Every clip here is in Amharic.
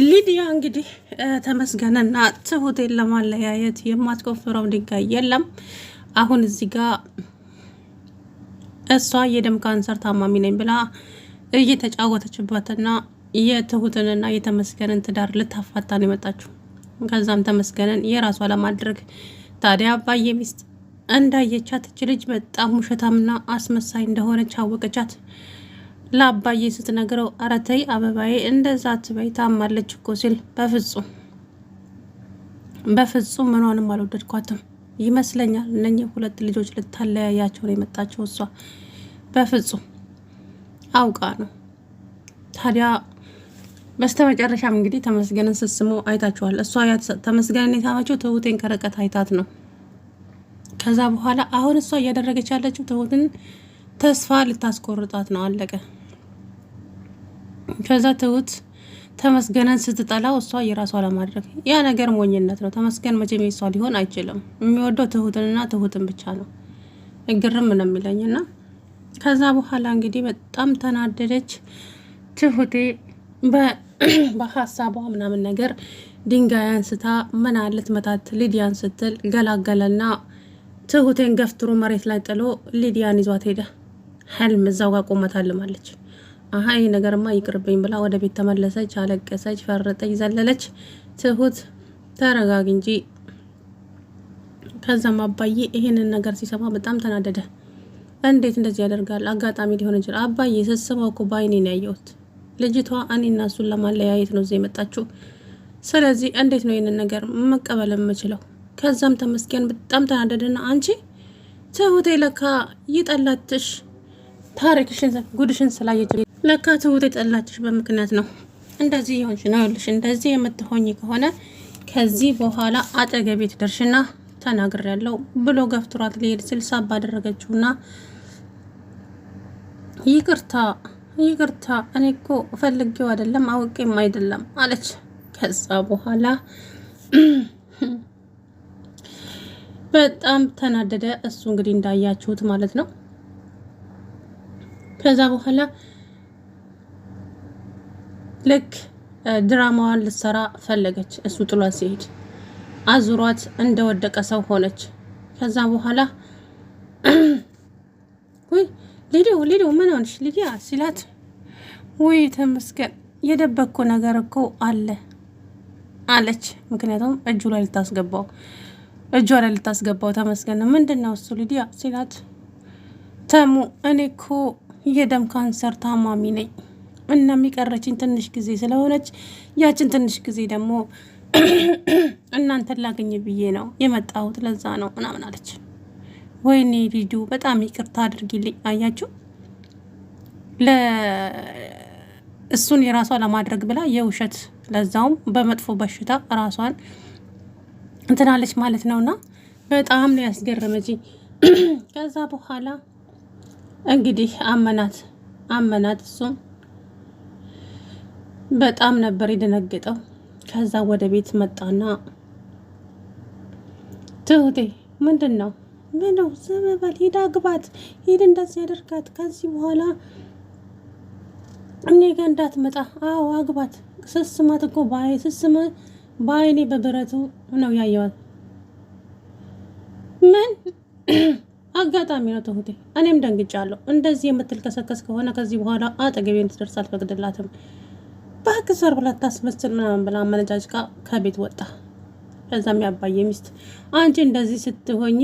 ሊዲያ እንግዲህ ተመስገንና ትሁቴን ለማለያየት የማትቆፍረው ድንጋይ የለም። አሁን እዚህ ጋር እሷ የደም ካንሰር ታማሚ ነኝ ብላ እየተጫወተችበትና የትሁትንና የተመስገንን ትዳር ልታፋታ ነው የመጣችው። ከዛም ተመስገንን የራሷ ለማድረግ ታዲያ አባዬ ሚስት እንዳየቻት እች ልጅ በጣም ውሸታምና አስመሳይ እንደሆነች አወቀቻት። ለአባዬ ስትነግረው ኧረ ተይ አበባዬ እንደዛ አትበይ ታማለች እኮ ሲል በፍጹም ምኗንም አልወደድኳትም ይመስለኛል። እነኚህ ሁለት ልጆች ልታለያያቸው ነው የመጣቸው። እሷ በፍጹም አውቃ ነው። ታዲያ በስተመጨረሻም እንግዲህ ተመስገንን ስትስሙ አይታችኋል። እሷ ተመስገንን የሳመችው ትሁቴን ከርቀት አይታት ነው። ከዛ በኋላ አሁን እሷ እያደረገች ያለችው ትሁትን ተስፋ ልታስቆርጣት ነው። አለቀ። ከዛ ትሁት ተመስገንን ስትጠላው እሷ የራሷ ለማድረግ ያ ነገር ሞኝነት ነው። ተመስገን መቼም የሷ ሊሆን አይችልም። የሚወደው ትሁትንና ትሁትን ብቻ ነው። እግርም ነው የሚለኝና ከዛ በኋላ እንግዲህ በጣም ተናደደች ትሁቴ በሀሳቧ ምናምን ነገር ድንጋይ አንስታ ምን አለት መታት ሊዲያን ስትል ገላገለና ትሁቴን ገፍትሮ መሬት ላይ ጥሎ ሊዲያን ይዟት ሄደ። ህልም እዛው ጋር ቆመታልማለች። አሀ ይህ ነገርማ ይቅርብኝ ብላ ወደ ቤት ተመለሰች። አለቀሰች፣ ፈረጠች፣ ዘለለች። ትሁት ተረጋግ እንጂ። ከዛም አባዬ ይሄንን ነገር ሲሰማ በጣም ተናደደ። እንዴት እንደዚህ ያደርጋል? አጋጣሚ ሊሆን ይችላል። አባዬ ስስማው እኮ በአይኔ ነው ያየሁት። ልጅቷ እኔና እሱን ለማለያየት ነው እዚህ የመጣችው። ስለዚህ እንዴት ነው ይህንን ነገር መቀበል የምችለው? ከዛም ተመስገን በጣም ተናደደና አንቺ ትሁቴ ለካ ይጠላትሽ ታሪክሽን ጉድሽን ስላየች ለካ ትሁቴ ጠላችሽ በምክንያት ነው እንደዚህ ይሆንሽ ነው ያልሽ። እንደዚህ የምትሆኝ ከሆነ ከዚህ በኋላ አጠገቤ ትደርሽና ተናግሬያለሁ ብሎ ገፍትሯት ሊሄድ ሲል ሳብ አደረገችውና ይቅርታ እኔ እኮ ፈልጌው አይደለም አውቄም አይደለም አለች። ከዛ በኋላ በጣም ተናደደ እሱ እንግዲህ እንዳያችሁት ማለት ነው። ከዛ በኋላ ልክ ድራማዋን ልትሰራ ፈለገች። እሱ ጥሏት ሲሄድ አዙሯት እንደወደቀ ሰው ሆነች። ከዛ በኋላ ወይ ሊዲዮ ምን ሆንሽ ሊዲያ ሲላት ወይ ተመስገን የደበቅኩ ነገር እኮ አለ አለች። ምክንያቱም እጇ ላይ ልታስገባው ተመስገን ነው። ምንድነው እሱ ሊዲያ ሲላት ተሙ እኔ እኮ የደም ካንሰር ታማሚ ነኝ እና የሚቀረችኝ ትንሽ ጊዜ ስለሆነች ያችን ትንሽ ጊዜ ደግሞ እናንተን ላገኝ ብዬ ነው የመጣሁት ለዛ ነው ምናምን አለች። ወይኔ ሊዱ በጣም ይቅርታ አድርጊልኝ። አያችሁ እሱን የራሷ ለማድረግ ብላ የውሸት ለዛውም በመጥፎ በሽታ ራሷን እንትናለች ማለት ነውና በጣም ነው ያስገረመችኝ። ከዛ በኋላ እንግዲህ አመናት እሱም በጣም ነበር የደነገጠው። ከዛ ወደ ቤት መጣና ትሁቴ ምንድነው ዝም በል ሂድ አግባት፣ ሂድ እንደዚህ ያደርጋት፣ ከዚህ በኋላ እኔ ጋር እንዳትመጣ። አዎ አግባት። ስስማት እኮ በአይኔ በብረቱ ነው ያየዋት። ምን አጋጣሚ ነው ትሁቴ፣ እኔም ደንግጫለሁ። እንደዚህ የምትልከሰከስ ከሆነ ከዚህ በኋላ አጠገቤ እንድትደርስ አልፈቅድላትም። በአክሰር ብላ ታስመስል ምናምን ብላ አመነጫጭቃ ከቤት ወጣ። ከዛም ያባዬ ሚስት አንቺ እንደዚህ ስትሆኚ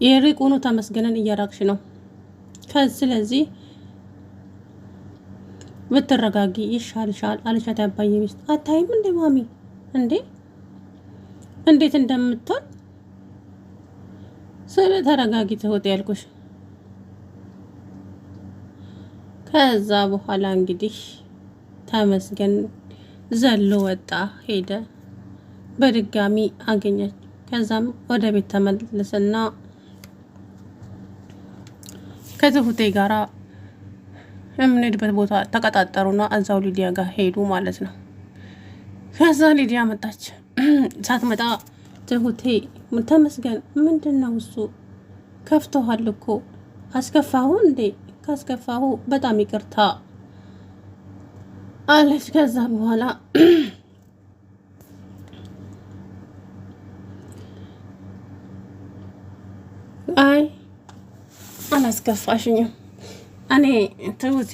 የሪቁኑ ተመስገንን እያራቅሽ ነው። ስለዚህ ብትረጋጊ ይሻልሻል አለቻት ያባዬ ሚስት። አታይም እንዴ ማሚ እንዴት እንደምትሆን ስለ ተረጋጊ ትሁት ያልኩሽ። ከዛ በኋላ እንግዲህ ተመስገን ዘሎ ወጣ ሄደ። በድጋሚ አገኘች። ከዛም ወደ ቤት ተመለሰና ከትሁቴ ጋራ የምንሄድበት ቦታ ተቀጣጠሩና እዛው ሊዲያ ጋር ሄዱ ማለት ነው። ከዛ ሊዲያ መጣች። ሳትመጣ ትሁቴ ተመስገን ምንድነው እሱ ከፍተዋል እኮ አስከፋሁ እንዴ? ካስከፋሁ በጣም ይቅርታ አለች። ከዛ በኋላ አይ አላስከፋሽኝም። እኔ ትሁቴ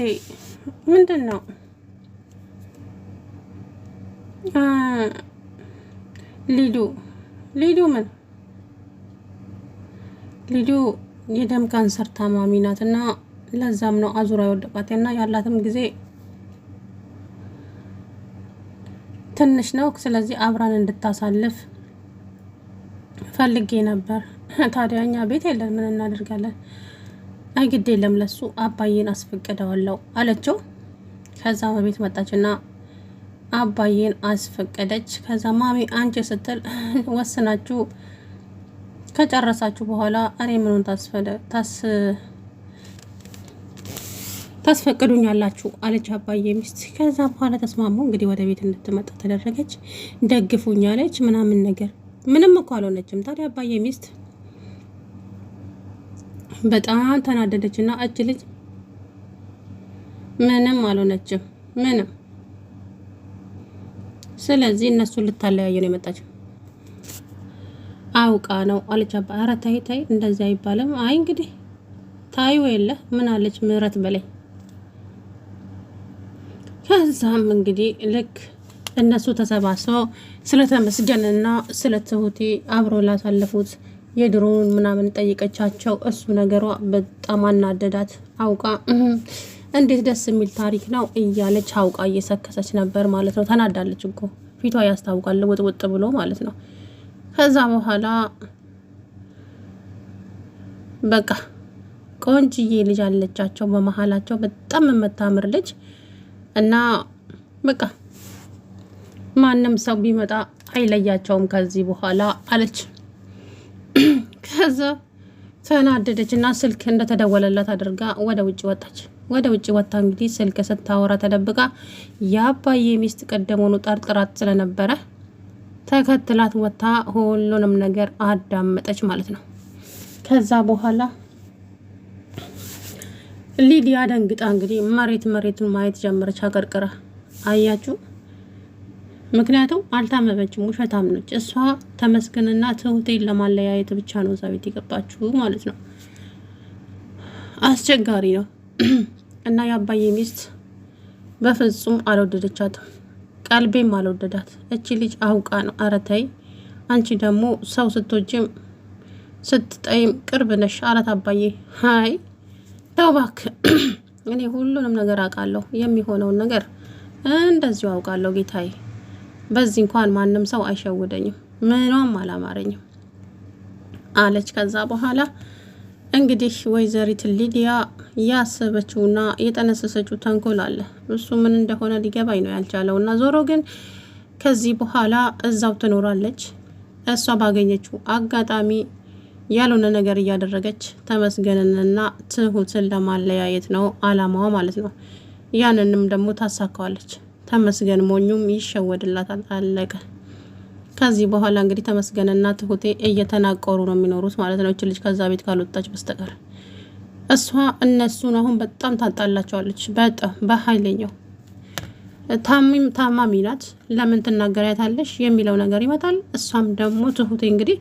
ምንድን ነው ሊዱ ምን ሊዱ የደም ካንሰር ታማሚ ናት እና ለዛም ነው አዙራ የወደቃት እና ያላትም ጊዜ ትንሽ ነው። ስለዚህ አብራን እንድታሳልፍ ፈልጌ ነበር። ታዲያ እኛ ቤት የለን ምን እናደርጋለን? አይ ግድ የለም ለሱ አባዬን አስፈቅደዋለሁ አለችው። ከዛ በቤት መጣችና አባዬን አስፈቀደች። ከዛ ማሚ አንቺ ስትል ወስናችሁ ከጨረሳችሁ በኋላ እኔ ምኑን ታስፈቅዱኛላችሁ አለች አባዬ ሚስት። ከዛ በኋላ ተስማሙ። እንግዲህ ወደ ቤት እንድትመጣ ተደረገች። ደግፉኝ አለች ምናምን ነገር ምንም እኮ አልሆነችም። ታዲያ አባዬ ሚስት በጣም ተናደደች እና እች ልጅ ምንም አልሆነችም ምንም። ስለዚህ እነሱን ልታለያየ ነው የመጣችው። አውቃ ነው አለች አባ። ኧረ ታይ ታይ እንደዚህ አይባልም። አይ እንግዲህ ታዩ የለ ምን አለች ምህረት በላይ። ከዛም እንግዲህ ልክ እነሱ ተሰባስበው ስለተመስገንና ስለ ትሁቴ አብሮ ላሳለፉት የድሮውን ምናምን ጠይቀቻቸው። እሱ ነገሯ በጣም አናደዳት። አውቃ እንዴት ደስ የሚል ታሪክ ነው እያለች አውቃ እየሰከሰች ነበር ማለት ነው። ተናዳለች እኮ ፊቷ ያስታውቃል፣ ውጥውጥ ብሎ ማለት ነው። ከዛ በኋላ በቃ ቆንጅዬ ልጅ አለቻቸው በመሀላቸው፣ በጣም የምታምር ልጅ እና በቃ ማንም ሰው ቢመጣ አይለያቸውም ከዚህ በኋላ አለች። ከዛ ተናደደች እና ስልክ እንደተደወለላት አድርጋ ወደ ውጭ ወጣች። ወደ ውጭ ወጣ እንግዲህ ስልክ ስታወራ ተደብቃ የአባዬ ሚስት ቀደሞኑ ጠርጥራት ስለነበረ ተከትላት ወጣ። ሁሉንም ነገር አዳመጠች ማለት ነው። ከዛ በኋላ ሊዲያ ደንግጣ እንግዲህ መሬቱን ማየት ጀመረች አቀርቅራ። አያችሁ፣ ምክንያቱም አልታመመችም፣ ውሸታም ነች እሷ። ተመስገንና ትሁቴን ለማለያየት ብቻ ነው እዛ ቤት የገባችሁ ማለት ነው። አስቸጋሪ ነው። እና የአባዬ ሚስት በፍጹም አልወደደቻትም፣ ቀልቤም አልወደዳት። እቺ ልጅ አውቃ ነው። ኧረ ተይ አንቺ ደግሞ ሰው ስትወጂም ስትጠይም ቅርብ ነሽ አላት አባዬ። ሀይ ተው እባክህ፣ እኔ ሁሉንም ነገር አውቃለሁ፣ የሚሆነውን ነገር እንደዚሁ አውቃለሁ ጌታዬ። በዚህ እንኳን ማንም ሰው አይሸውደኝም፣ ምኗም አላማረኝም አለች። ከዛ በኋላ እንግዲህ ወይዘሪት ሊዲያ ያሰበችውና የጠነሰሰችው ተንኮል አለ። እሱ ምን እንደሆነ ሊገባኝ ነው ያልቻለው። እና ዞሮ ግን ከዚህ በኋላ እዛው ትኖራለች። እሷ ባገኘችው አጋጣሚ ያልሆነ ነገር እያደረገች ተመስገንንና ትሁትን ለማለያየት ነው አላማዋ ማለት ነው። ያንንም ደግሞ ታሳካዋለች። ተመስገን ሞኙም ይሸወድላታል። አለቀ። ከዚህ በኋላ እንግዲህ ተመስገንና ትሁቴ እየተናቆሩ ነው የሚኖሩት ማለት ነው። እች ልጅ ከዛ ቤት ካልወጣች በስተቀር እሷ እነሱን አሁን በጣም ታጣላቸዋለች። በጣም በኃይለኛው ታማሚ ናት። ለምን ትናገሪያታለሽ የሚለው ነገር ይመጣል። እሷም ደግሞ ትሁቴ እንግዲህ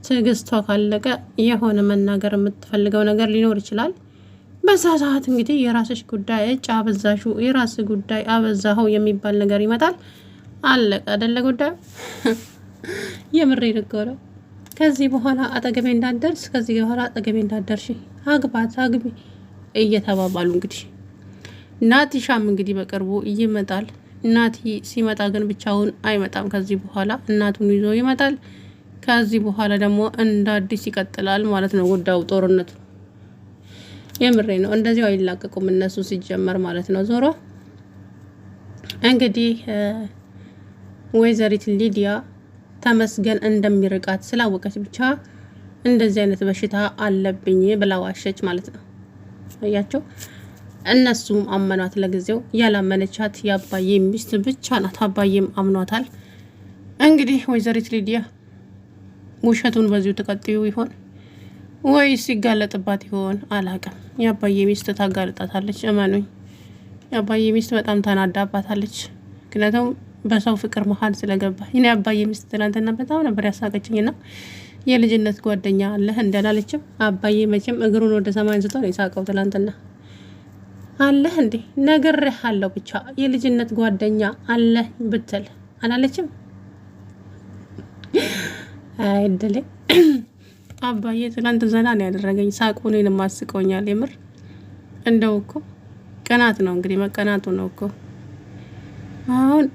ትዕግስቷ ካለቀ የሆነ መናገር የምትፈልገው ነገር ሊኖር ይችላል። በዛ ሰዓት እንግዲህ የራስሽ ጉዳይ እጭ አበዛሹ፣ የራስ ጉዳይ አበዛኸው የሚባል ነገር ይመጣል። አለቀ አይደለ ጉዳዩ። የምሬ ነው። ከዚህ በኋላ አጠገቤ እንዳትደርስ፣ ከዚህ በኋላ አጠገቤ እንዳትደርሺ፣ አግባት አግቢ እየተባባሉ እንግዲህ ናቲሻም እንግዲህ በቅርቡ ይመጣል። ናቲ ሲመጣ ግን ብቻውን አይመጣም። ከዚህ በኋላ እናቱን ይዞ ይመጣል። ከዚህ በኋላ ደግሞ እንደ አዲስ ይቀጥላል ማለት ነው ጉዳዩ፣ ጦርነቱ። የምሬ ነው። እንደዚሁ አይላቀቁም እነሱ ሲጀመር ማለት ነው። ዞሮ እንግዲህ ወይዘሪት ሊዲያ ተመስገን እንደሚርቃት ስላወቀች ብቻ እንደዚህ አይነት በሽታ አለብኝ ብላ ዋሸች ማለት ነው። አያቸው። እነሱም አመኗት። ለጊዜው ያላመነቻት የአባዬ ሚስት ብቻ ናት። አባዬም አምኗታል። እንግዲህ ወይዘሪት ሊዲያ ውሸቱን በዚሁ ተቀጥዩ ይሆን ወይስ ሲጋለጥባት ይሆን? አላውቅም። የአባዬ ሚስት ታጋልጣታለች። እመኑኝ የአባዬ ሚስት በጣም ተናዳባታለች። ምክንያቱም በሰው ፍቅር መሀል ስለገባ። ይኔ አባዬ ሚስት ትናንትና በጣም ነበር ያሳቀችኝና የልጅነት ጓደኛ አለህ እንዳላለችም አባዬ መቼም እግሩን ወደ ሰማይ አንስቶ ነው የሳቀው ትናንትና። አለህ እንዴ ነግሬሃለሁ፣ ብቻ የልጅነት ጓደኛ አለህ ብትል አላለችም። አይደለ አባዬ ትናንት ዘና ነው ያደረገኝ። ሳቁ እኔንም አስቆኛል የምር። እንደው እኮ ቅናት ነው እንግዲህ መቀናቱ ነው እኮ። አሁን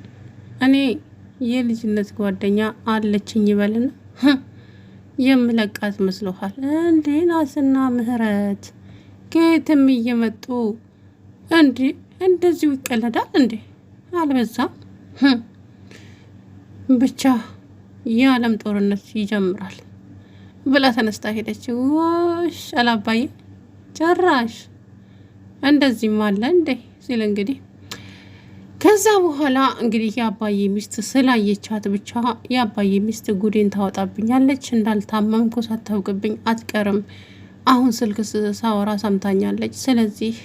እኔ የልጅነት ጓደኛ አለችኝ ይበልና የምለቃት መስሎሃል እንዴ? ናስና ምህረት ከየትም እየመጡ እንዴ እንደዚሁ ይቀለዳል እንዴ? አልበዛም? ብቻ የዓለም ጦርነት ይጀምራል ብላ ተነስታ ሄደች። ወሽ አላባዬ ጭራሽ እንደዚህም አለ እንዴ ሲል እንግዲህ ከዛ በኋላ እንግዲህ የአባዬ ሚስት ስላየቻት ብቻ የአባዬ ሚስት ጉዴን ታወጣብኛለች፣ እንዳልታመምኩ ሳታውቅብኝ አትቀርም። አሁን ስልክ ሳወራ ሰምታኛለች። ስለዚህ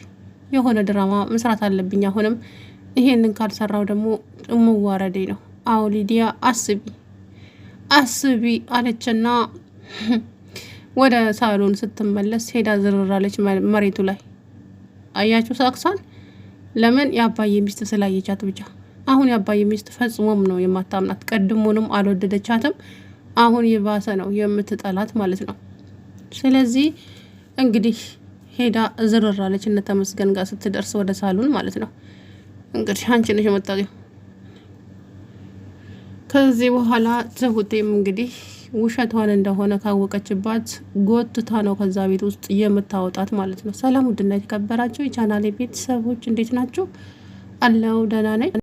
የሆነ ድራማ መስራት አለብኝ። አሁንም ይሄንን ካልሰራው ደግሞ እምዋረዴ ነው። አዎ ሊዲያ አስቢ አለችና ወደ ሳሎን ስትመለስ ሄዳ ዝርራለች መሬቱ ላይ። አያችሁ ሳክሳን ለምን? የአባዬ ሚስት ስላየቻት ብቻ። አሁን የአባዬ ሚስት ፈጽሞም ነው የማታምናት። ቀድሞንም አልወደደቻትም። አሁን የባሰ ነው የምትጠላት ማለት ነው። ስለዚህ እንግዲህ ሄዳ ዝርራለች እነ ተመስገን ጋር ስትደርስ ወደ ሳሎን ማለት ነው። እንግዲህ አንቺ ነሽ የመጣው። ከዚህ በኋላ ትሁቴም እንግዲህ ውሸቷን እንደሆነ ካወቀችባት ጎትታ ነው ከዛ ቤት ውስጥ የምታወጣት ማለት ነው። ሰላም ውድና የተከበራችሁ የቻናሌ ቤተሰቦች እንዴት ናችሁ? አለው ደህና ነኝ።